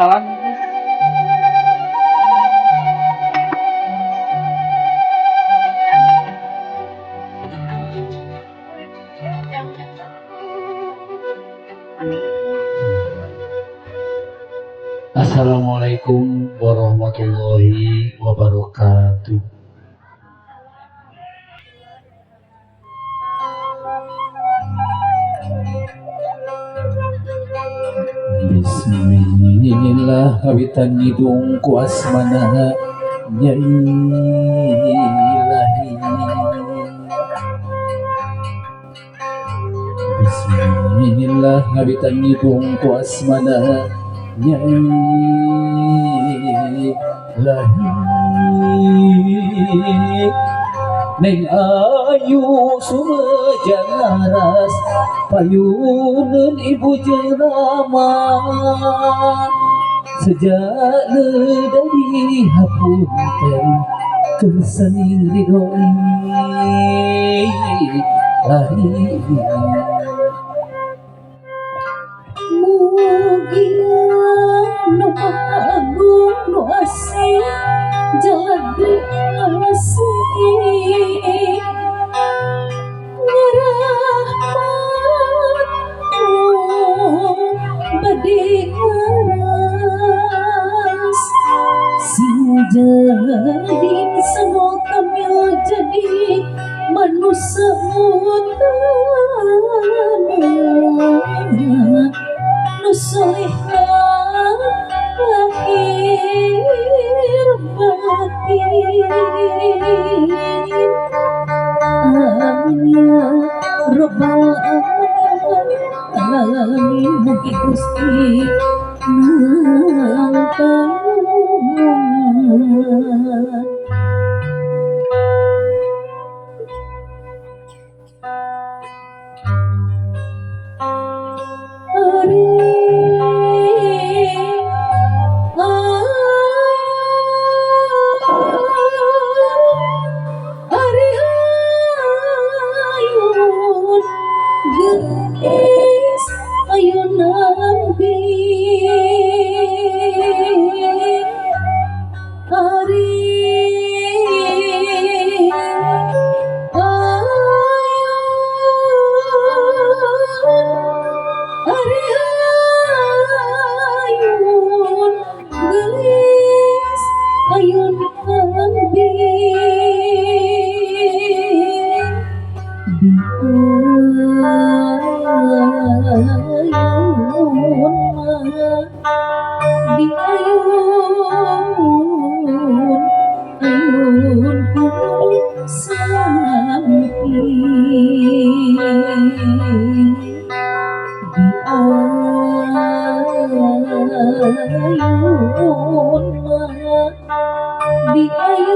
salah nih. Assalamualaikum warahmatullahi wabarakatuh. Bismillah habitan hidung ku asmana ya ilahi. Bismillah habitan hidung ku asmana ya ilahi. Neng ayu sumejang laras payuneun ibu jelema sejak dari hapunten kesaning ridhoi lahi mugia nu agung nu asih jaladi asih ngerahmat bade ngaras sing jadi semua kamil jadi manusia utama nusolihah lahir batin. Amin ya Rabbal alamin. Mugi Gusti nangtangan. Ayun nabi ayun gelis ayun nabi di ayun ku sampi di ayun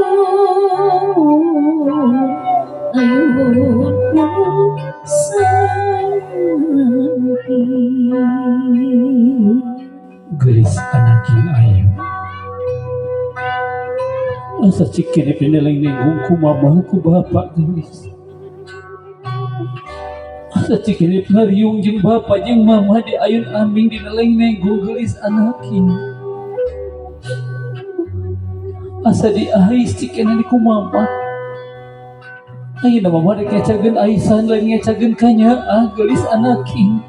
ku sampi. Gelis anaking ayu asa cikini pineleng ninggung ku mama ku bapak gelis asa cikini pariung jeung bapak jeung mama di ayun aming dineleng ninggung gelis anaking asa di ais cikini ku mama ayeuna mama rek ngecageun aisan lain ngecageun kanyaan gelis anaking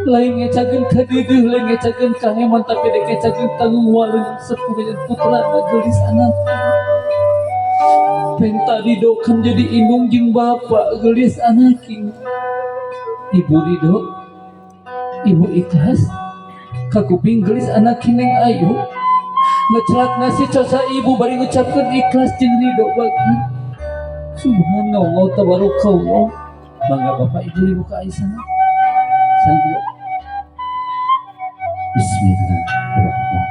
lain ngecageun ka deudeuh lain ngecageun ka heman tapi dek ngecageun tanggung waleung sepuh putrana gelis anak pen tadi dokan jadi indung jeung bapak gelis anaking ibu ridho ibu ikhlas ka kuping gelis anaking neng ayu ngecelak nasi cosa ibu bari ngucapkeun ikhlas jeung ridho banget subhanallah tabarakallah bangga bapak ibu ibu ka aisyah sanggup. Bismillahirrahmanirrahim.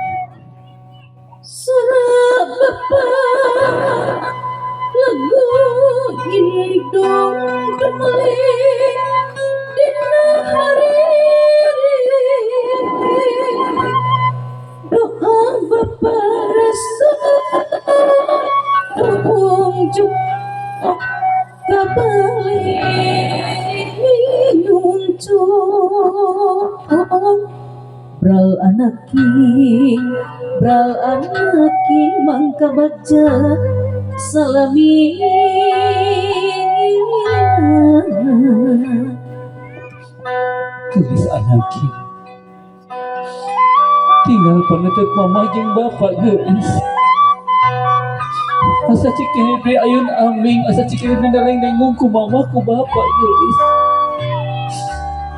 Surah Bapak lagu hidung gemeling dina hari doa Bapak restu tunjuk kabalik muncul bral anaki Bral anakin mangka baca salami Gelis anaki tinggal penetep mama jeung bapak gelis asa cikini beri ayun aming asa cikini beri daleng dengung ku mama ku bapak gelis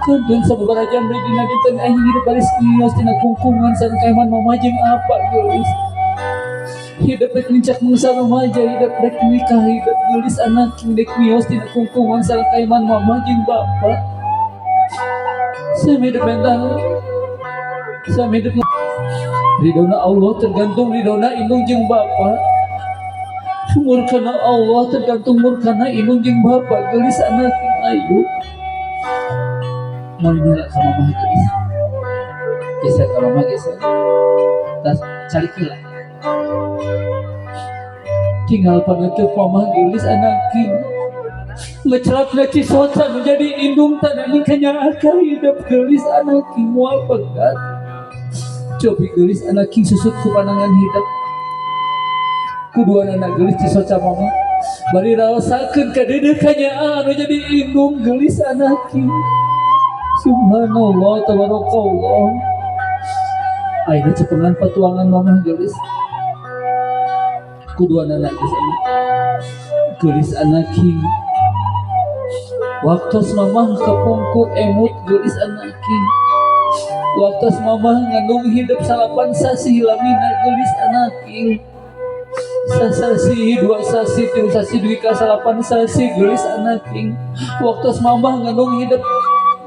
kantun sababarajan beri dina dinten aing hidup baris kios tina kungkungan sareng kaiman mama jeung apa gelis hidup rek lincak mangsa remaja hidup rek nikah hidup gelis anak dek kios tina kungkungan sareng kaiman mama jeung bapak sami hidup mental sami hidup ridona Allah tergantung ridona indung jeung bapak murkana Allah tergantung murkana indung jeung bapak gelis anak ayu mau nyala ka mama gelis geser ka mama geser tas cari kela tinggal panutup mama gelis anak king ngecelap leci sosa menjadi indung tanah nikahnya akal hidup gelis anak king mual pegat cobi gelis anak king susut ku pandangan hidup kedua anak gelis ci soca mama bari raosakeun kadedekannya anu jadi indung gelis anak king subhanallah tabarakallah ayeuna cepengan patuangan mama gelis kedua anak gelis anak king waktu mama kepungkur emut gelis anak king waktu mama ngandung hidup salapan sasi lamina gelis anak king sasasi dua sasi tilu sasi duika salapan sasi gelis anak king waktu mama ngandung hidup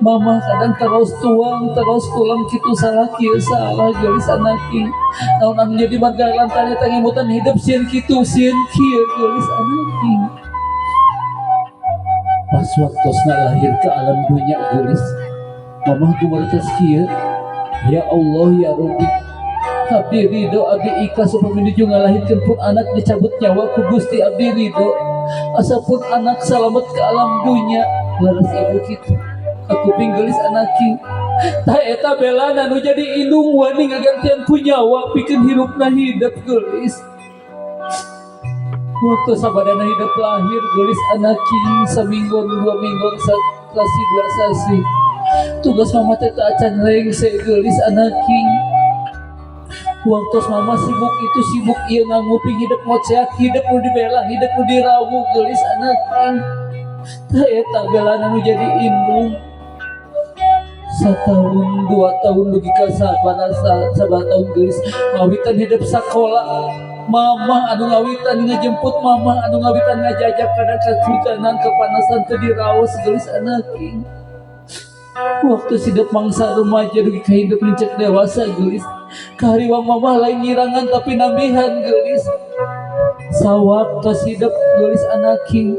mama kadang terus tuang terus pulang kitu salah kieu salah gelis anak king naon anu jadi marga lantanya tangemutan hidup sieun kitu sieun kieu gelis anak king pas waktosna lahir ke alam dunia gelis mama gumartos kieu ya Allah ya Rabbi abdi ridho abdi ikhlas supaya menuju ngalahirkeun pun anak dicabut nyawa ku Gusti abdi ridho asapun anak salamet ke alam dunia laras ibu kitu aku pinggelis anak king tah eta belana nu jadi indung wani ngagantian ku nyawa pikeun hirupna hidup gelis waktu sabadana hidup lahir gelis anak king seminggu dua minggu sasi dua sasi tugas mama teh teu acan rengse gelis anak king waktu mama sibuk itu sibuk ieu nganguping hidup moceak hidup nu dibela hidup nu dirawu gelis anak king tah eta belana nu jadi indung setahun dua tahun dugi ka sabar tahun gelis ngawitan hidup sakola mama anu ngawitan ngajemput mama anu ngawitan ngajajak kana kahujanan kepanasan teu diraos gelis anak king waktu hidup mangsa remaja dugi ka hidup lincek dewasa gelis kahariwang mama lain ngirangan tapi nambihan gelis sawaktu hidup gelis anak king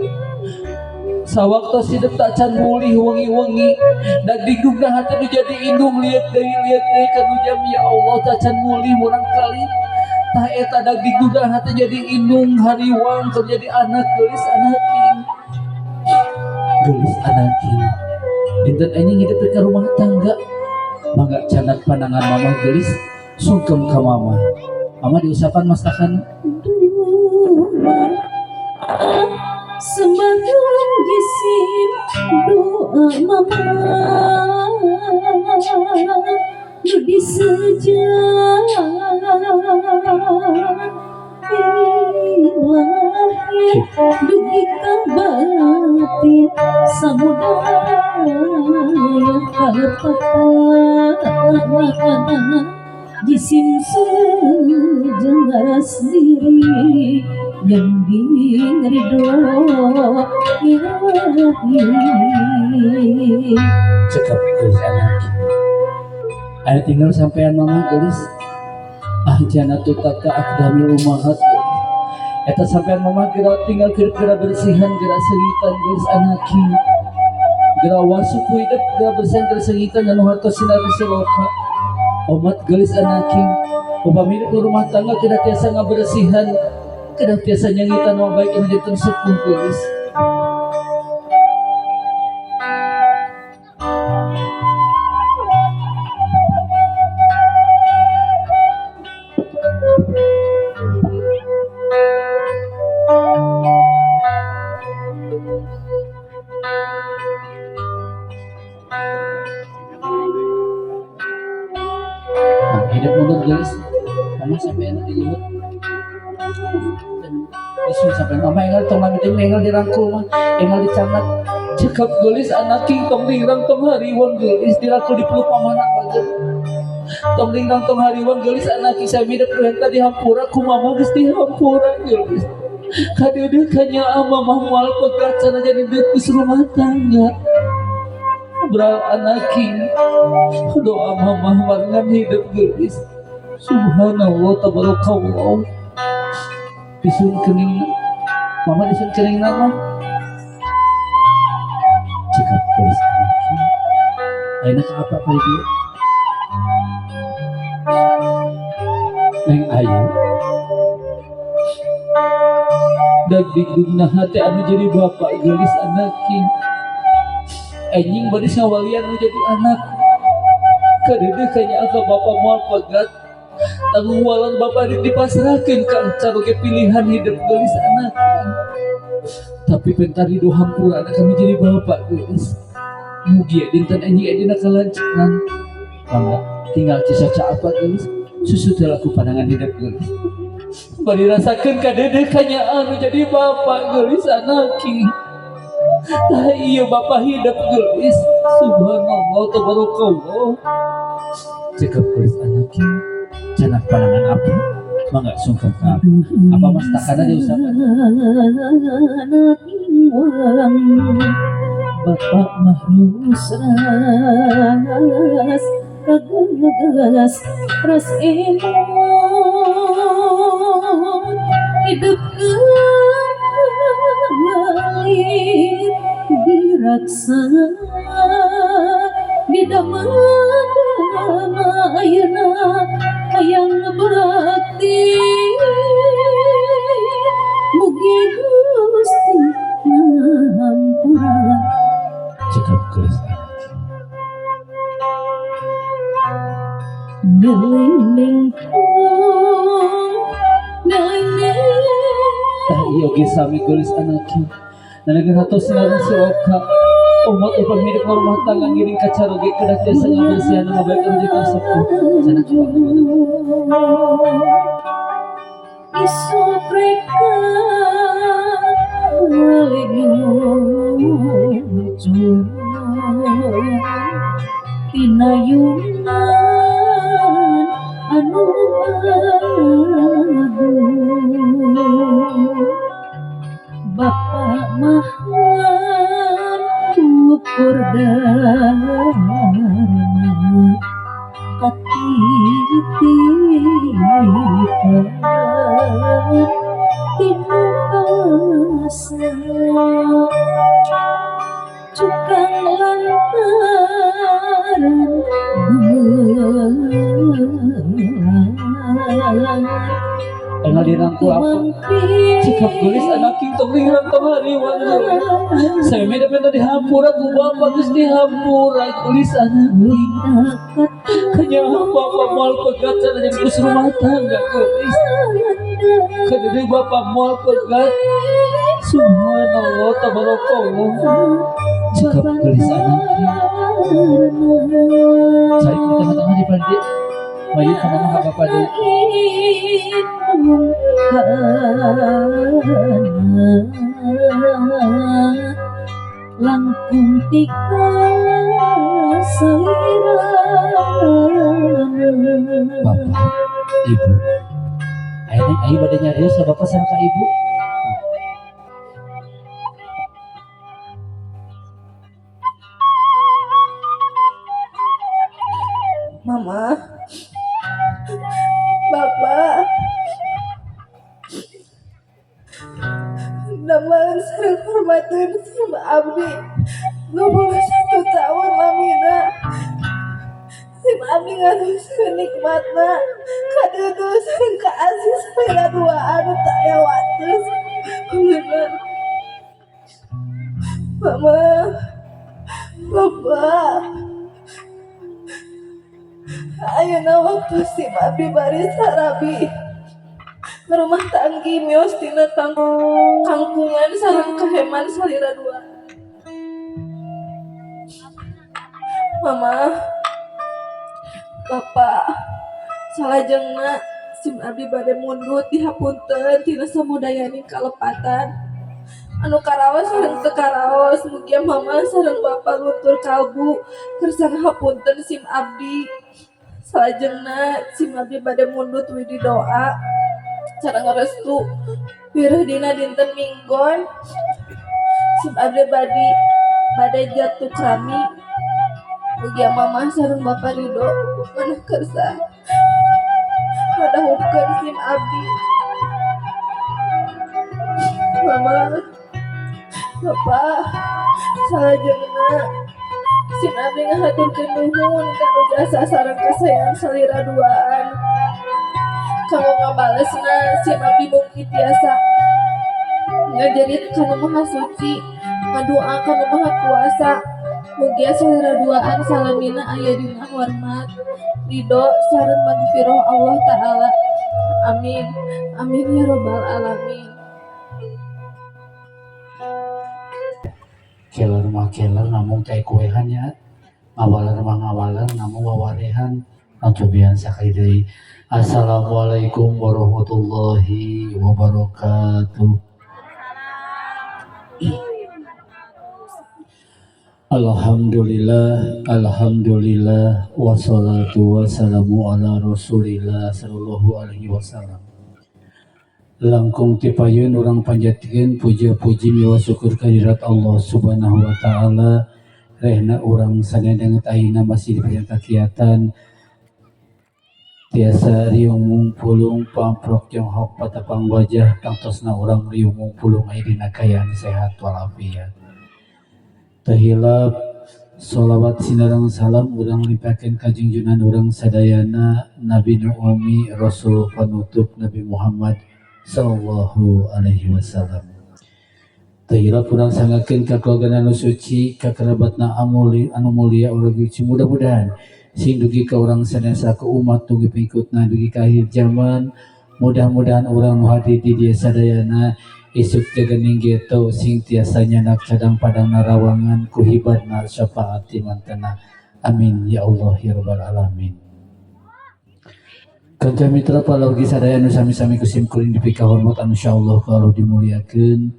sawaktu hidup tak can mulih wengi-wengi dan digugna hati nu jadi indung liat deui kanu jam ya Allah tak can mulih murang kali tah eta dak digugna hati jadi indung hariwang keur jadi anak gelis anak king gelis anak king dinten anjing hidup ke rumah tangga mangga canak pandangan mama gelis sungkem ka mama diusapan masakan semakin jisim doa mama lebih ilahi dugi kabatin samudaya kalpatan jisim sejarah sendiri yang diridho ilahi cekap gelis anak aya tinggal sampean mama gelis janatu taka akdamil umahat eta sampean mama geura tinggal geura bersihan geura sengitan gelis anak king geura wasuku hidup geura bersihan geura sengitan anu hartos sinar seloka omat gelis anak king upami di rumah tangga kedah tiasa ngabersihan kedah tiasa nyangitan wa baik anu dinten sepuh gelis mama sampai enak dilihat isu sampai mama engal tong lami teh engal dirangkul mah engal dicanak cekap gelis anak king tong lingrang tong hariwan gelis dirangkul dipeluk mamana bageun tong lingrang tong hariwan gelis anak king sami dep perintah dihampura ku mama geus dihampura gelis kadeudeuk kanya mama moal pegat sana jadi deus rumah tangga beral anak king doa mama marangan hidup gelis subhanallah tabarakallah disun kening mama disun kening nama cekap gelis anak king ayeuna ka apa kali dia neng ayu dagdikdungna hati anu jadi bapak gelis anak king anjing bari sawalian anu jadi anak kadeudeuk kanya aka bapak moal pegat tanggung walan bapak dipasrahkeun ka caroge pilihan hidup gelis anak king tapi pentari do hampura anak anu jadi bapak gelis mugi dinten anjing dina kalancaran mangga tinggal cisaca apa gelis susu teh laku pandangan hidup gelis bari rasakeun kadeudeuk kanya anu jadi bapak gelis anak king tah iya bapak hidup gelis subhanallah tabarakallah cekap gelis anak king cenah pandangan apa mangga sungkem ka apa mas takana dia usahakan anak wang bapak mahrus ras kagas ras emon hidup kembali diraksa di damana ayeuna hayang bakti mugi Gusti ngahampura cekap gelis ngeling tah iya ge sami gelis anak king nalika hatos sinaran siroka umat upah hidup rumah tangga ngiring ka caroge kedah jasa ngabersihan ngabaik anu dikasepuh cenah coba isu mereka muncul tinayunan anu agung bapak mahan ukur dharma katitipan tinukasa cukang lantaran engal dirangkul apa cekap gelis anak king tong lingrang tong hariwan saya meda-meda dihampura ku bapak geus dihampura gelis anak king kanya bapak moal pegat sana jadi geus rumah tangga gelis kadeudeuk bapak moal pegat subhanallah tabarakallah cekap gelis anak king cari di tengah-tengah di pandi bayi ka mama ka bapak deui langkung tika salirana bapak ibu ayo bade nyarios ka bapak sama ka ibu Mama, Bapak, damang sareng hormateun sama abdi 21 tahun lamina sim abdi ngaduskeun nikmatna kadeudeus sareng kaasih salira dua anu tak aya wateus beunang Mama, Bapak, ayeuna waktu si abdi bari sarabi rumah tanggi mios tina kangkungan sareng keheman salira dua. Mama, Bapak, salajengna sim abdi bade mundut dihapunten tina samudayaning kalepatan anu karaos sareng teu karaos mugi mama sareng bapa lutur kalbu kersana hapunten sim abdi salajengna sim abdi bade mundut widi doa sareng restu wireh dina dinten Minggon sim abdi bade jatuh krami mugi mama sareng bapa ridho manah kersa ngadahupkeun sim abdi mama bapa salajengna sim abdi ngahaturkeun nuhun kanu jasa sareng kasayan salira duaan kanggo ngabalesna sim abdi mugi tiasa ngajarit kanu maha suci ngadoa kanu maha kuasa mugia salira duaan salamina aya dina hormat ridho sareng magfirah Allah taala amin amin ya robbal alamin. Kelar mah kelar namung teh kuehannya ngawaler mah ngawaler namung wawarehan antubian sakali deui. Assalamualaikum warahmatullahi wabarakatuh. Alhamdulillah wassalatu wassalamu ala rasulillah sallallahu alaihi wasallam. Langkung tipayun urang panjatkeun puja-puji miwa syukur kehadirat Allah Subhanahu wa taala. Rehna urang sadanget ayeuna masih diberikan kegiatan tiasa riung mungpulung pamprok jonghok patapang wajah tangtosna urang riung mungpulung aya dina kaayaan sehat walafiat. Tahilap sholawat sinareng salam urang limpakeun ka junjungan urang sadayana Nabi nu ummi Rasul panutup Nabi Muhammad sallallahu alaihi wasallam. Tahilap urang sangakeun ka keluarga anu suci ka kerabatna anu mulia urang suci mudah-mudahan sing dugi ka urang sanesha ka umat dugi pengikutna dugi ka akhir zaman mudah-mudahan urang nu hadir di dieu sadayana isuk jagening geto sing tiasa nyandak cadang padang narawangan ku hibadna syafaat timantena amin ya Allah ya rabbal alamin. Kanca mitra palawgi sadaya anu sami-sami kusim kuring dipika hormat anu insyaallah kalau dimuliakeun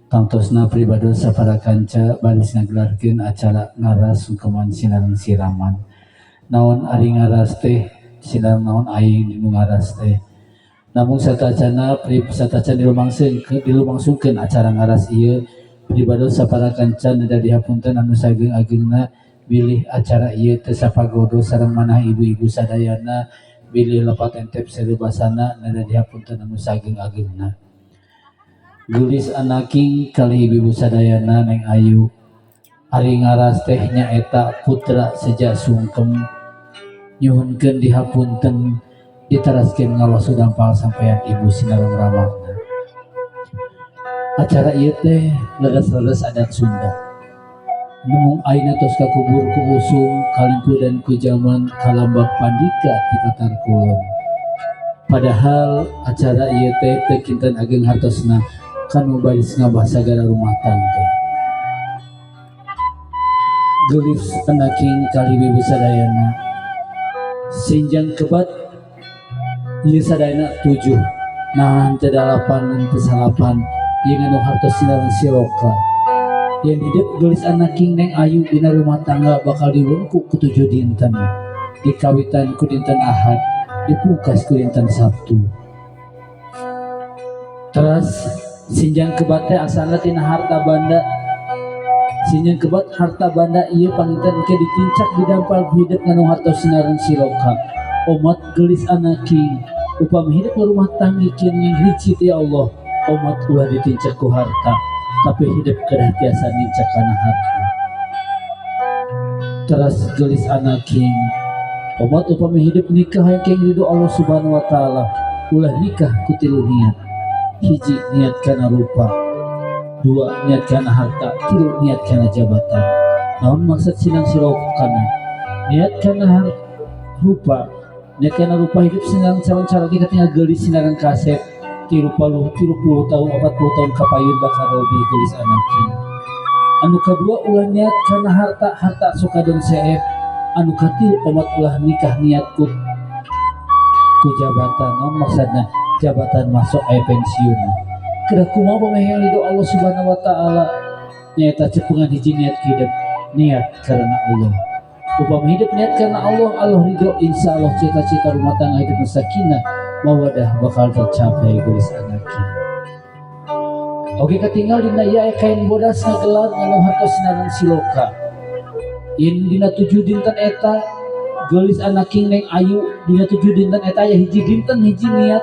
tangtosna pribadi sapara kanca baris ngagelarkeun acara ngaras sungkeman sinareng siraman. Naon ari ngaras teh sinareng naon aing dinu ngaras teh. Namun satacana dilumangsungkeun acara ngaras ieu pribadi sapara kanca neda dihapunten anu sageng-agengna bilih acara ieu teu sapagodo sareng manah ibu-ibu sadayana bilih lepat entep salubasana neda dihapunten anu sageng-agengna. Gelis anaking kali ibu-ibu sadayana Neng Ayu ari ngaras teh nyaeta putra seja sungkem nyuhunkeun dihapunten ditaraskeun ngawasu dampal sampean ibu sinareng ramahna. Acara ieu teh leres-leres adat Sunda. Mung ayeuna tos kakubur ku usum kalimpu dan ku zaman kalambak pandika ti Tatar Kulon. Padahal acara ieu teh teu kinten ageng hartosna kanu baris ngabah sagara rumah tangga. Gelis anaking kali ibu sadayana sinjang kebat ieu sadayana 7 nahan teu 8 teu 9 ieu anu hartos sinareng siloka yang hidup gelis anaking Neng Ayu dina rumah tangga bakal diwengku ku 7 dinten dikawitan ku dinten Ahad dipungkas ku dinten Sabtu. Terus sinjang kebat teh asalna tina harta banda. Sinjang kebat harta banda ieu panginten ke ditincak didampal hidup nganu hartos sinareng siloka. Umat gelis anaking upami hidup rumah tangga kini hiji ya Allah umat ulah ditincak ku harta tapi hidup kedah tiasa nincak kana harta. Teras gelis anaking umat upami hidup nikah yang ridho Allah subhanahu wa ta'ala ulah nikah ku 3 niat. Hiji niat kana rupa, 2 niat kana harta, 3 niat kana jabatan. Naon maksud sinang silokana niat kana rupa. Niat kana rupa hidup sinareng calon-calon kita tinggal gelis sinareng kaset 30 tahun 40 tahun kapayun bakal robi gelis anaking. Anu kadua ulah niat kana harta sok kadon seep. Anu katilu umat ulah nikah niat ku ku jabatan non maksudna jabatan masuk pensiun kada kumaha pameheng ridho Allah Subhanahu wa taala nyaeta cepengan hiji niat hidup niat karena Allah upama hidup niat karena Allah Allah ridho insya Allah cita-cita rumah tangga hidup sakinah mawadah bakal tercapai geus anakin. Oke ketinggal dina ieu kain bodas ngagelar anu hartos sinaran siloka in dina 7 dinten eta gelis anaking neng ayu dina 7 dinten eta aya hiji dinten hiji niat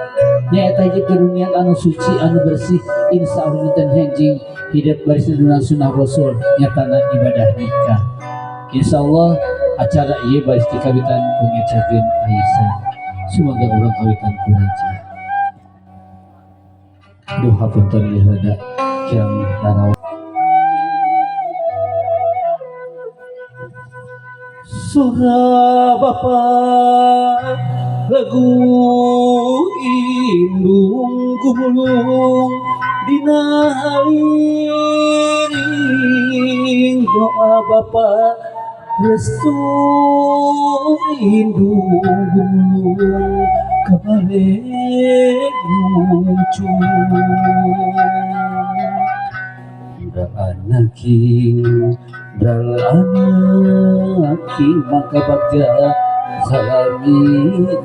nyaeta hiji kudu niat anu suci anu bersih insya Allah dinten hiji hidup baris dunan sunnah rasul nyatana ibadah nikah insya Allah acara ieu baris dikawitan ku ngecakeun Aisyah semoga urang kawitan ku raja duh hapunten ieu rada kirang nanaon surah Bapa lagu indung gulung dina haliring doa Bapa restu indung gulung kabalik muncul Dal anaking maka bagja salamina